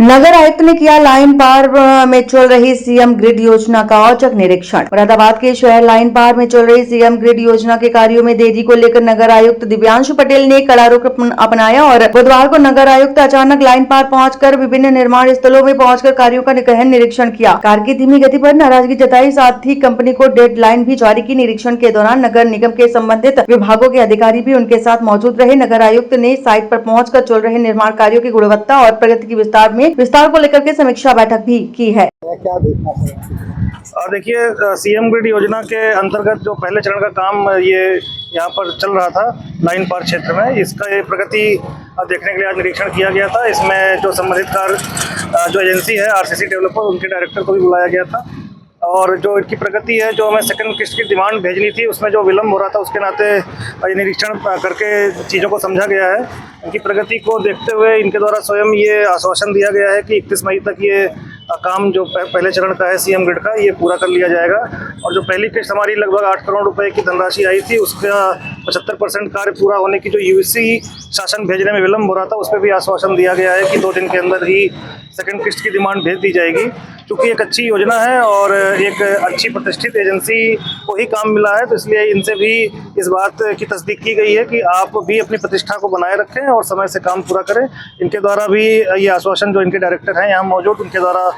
नगर आयुक्त ने किया लाइन पार में चल रही सीएम ग्रिड योजना का औचक निरीक्षण। मुरादाबाद के शहर लाइन पार में चल रही सीएम ग्रिड योजना के कार्यों में देरी को लेकर नगर आयुक्त दिव्यांशु पटेल ने कड़ा रुख अपनाया और बुधवार को नगर आयुक्त अचानक लाइन पार पहुंचकर विभिन्न निर्माण स्थलों में पहुंचकर कार्यों का गहन निरीक्षण किया। कार्य की धीमी गति पर नाराजगी जताई, साथ ही कंपनी को डेडलाइन भी जारी की। निरीक्षण के दौरान नगर निगम के संबंधित विभागों के अधिकारी भी उनके साथ मौजूद रहे। नगर आयुक्त ने साइट पर पहुंचकर चल रहे निर्माण कार्यों की गुणवत्ता और प्रगति की विस्तार को लेकर के समीक्षा बैठक भी की है। क्या देखना देखिए, सीएम ग्रिड योजना के अंतर्गत जो पहले चरण का काम ये यहाँ पर चल रहा था लाइन पार क्षेत्र में, इसका ये प्रगति देखने के लिए आज निरीक्षण किया गया था। इसमें जो संबंधित जो एजेंसी है आरसीसी डेवलपर, उनके डायरेक्टर को भी बुलाया गया था और जो इनकी प्रगति है, जो हमें सेकंड किस्त की डिमांड भेजनी थी उसमें जो विलम्ब हो रहा था, उसके नाते ये निरीक्षण करके चीज़ों को समझा गया है। इनकी प्रगति को देखते हुए इनके द्वारा स्वयं ये आश्वासन दिया गया है कि 31 मई तक ये काम जो पहले चरण का है सीएम ग्रिड का, ये पूरा कर लिया जाएगा। और जो पहली किस्त हमारी लगभग 8 करोड़ रुपए की धनराशि आई थी, उसका 75% कार्य पूरा होने की जो यूसी शासन भेजने में विलम्ब हो रहा था, उस पर भी आश्वासन दिया गया है कि 2 दिन के अंदर ही सेकंड किस्त की डिमांड भेज दी जाएगी। क्योंकि एक अच्छी योजना है और एक अच्छी प्रतिष्ठित एजेंसी को ही काम मिला है, तो इसलिए इनसे भी इस बात की तस्दीक की गई है कि आप भी अपनी प्रतिष्ठा को बनाए रखें और समय से काम पूरा करें। इनके द्वारा भी ये आश्वासन, जो इनके डायरेक्टर हैं यहाँ मौजूद, उनके द्वारा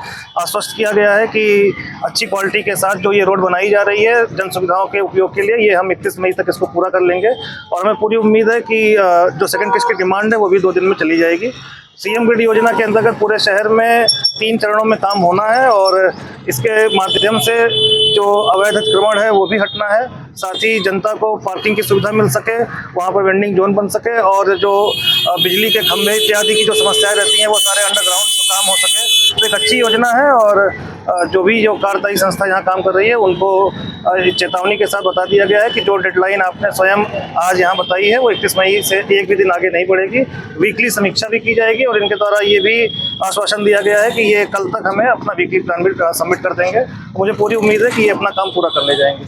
आश्वस्त किया गया है कि अच्छी क्वालिटी के साथ जो ये रोड बनाई जा रही है जन सुविधाओं के उपयोग के लिए, ये हम 31 मई तक इसको पूरा कर लेंगे। और हमें पूरी उम्मीद है कि जो सेकंड किस्त की डिमांड है वो भी 2 दिन में चली जाएगी। सीएम ग्रिड योजना के अंतर्गत पूरे शहर में 3 चरणों में काम होना है और इसके माध्यम से जो अवैध अतिक्रमण है वो भी हटना है, साथ ही जनता को पार्किंग की सुविधा मिल सके, वहाँ पर वेंडिंग जोन बन सके और जो बिजली के खंभे इत्यादि की जो समस्याएं रहती हैं वो सारे अंडरग्राउंड काम हो सके। तो एक अच्छी योजना है और जो भी जो कार्यदायी संस्था यहाँ काम कर रही है उनको चेतावनी के साथ बता दिया गया है कि जो डेडलाइन आपने स्वयं आज यहाँ बताई है वो 31 मई से एक भी दिन आगे नहीं बढ़ेगी। वीकली समीक्षा भी की जाएगी और इनके द्वारा ये भी आश्वासन दिया गया है कि ये कल तक हमें अपना वीकली प्लान भी सबमिट कर देंगे। मुझे पूरी उम्मीद है कि ये अपना काम पूरा कर ले जाएंगे।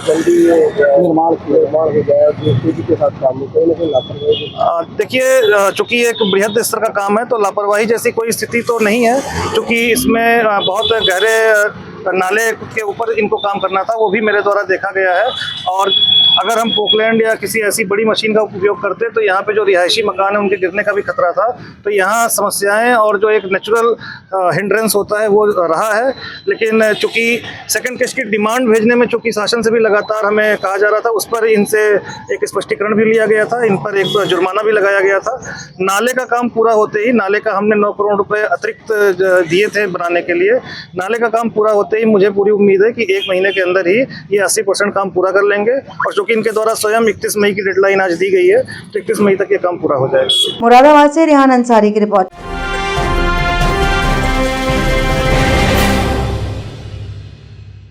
जल्दी निर्माण हो जाए तेजी के साथ काम में कोई ना कोई लापरवाही। देखिए, चूंकि एक बृहद स्तर का काम है तो लापरवाही जैसी कोई स्थिति तो नहीं है, क्योंकि इसमें बहुत गहरे नाले के ऊपर इनको काम करना था, वो भी मेरे द्वारा देखा गया है। और अगर हम पोकलैंड या किसी ऐसी बड़ी मशीन का उपयोग करते तो यहाँ पे जो रिहायशी मकान है उनके गिरने का भी खतरा था। तो यहाँ समस्याएं और जो एक नेचुरल हिंड्रेंस होता है वो रहा है। लेकिन चूंकि सेकंड किस्त की डिमांड भेजने में चूंकि शासन से भी लगातार हमें कहा जा रहा था, उस पर इनसे एक स्पष्टीकरण भी लिया गया था, इन पर एक जुर्माना भी लगाया गया था। नाले का काम पूरा होते ही, नाले का हमने 9 करोड़ रुपए अतिरिक्त दिए थे बनाने के लिए, नाले का काम पूरा होते ही मुझे पूरी उम्मीद है कि 1 महीने के अंदर ही ये 80% काम पूरा कर लेंगे। और चूंकि इनके द्वारा स्वयं 31 मई की डेडलाइन आज दी गई है, तो 31 मई तक ये काम पूरा हो जाएगा। मुरादाबाद से रेहान अंसारी की रिपोर्ट।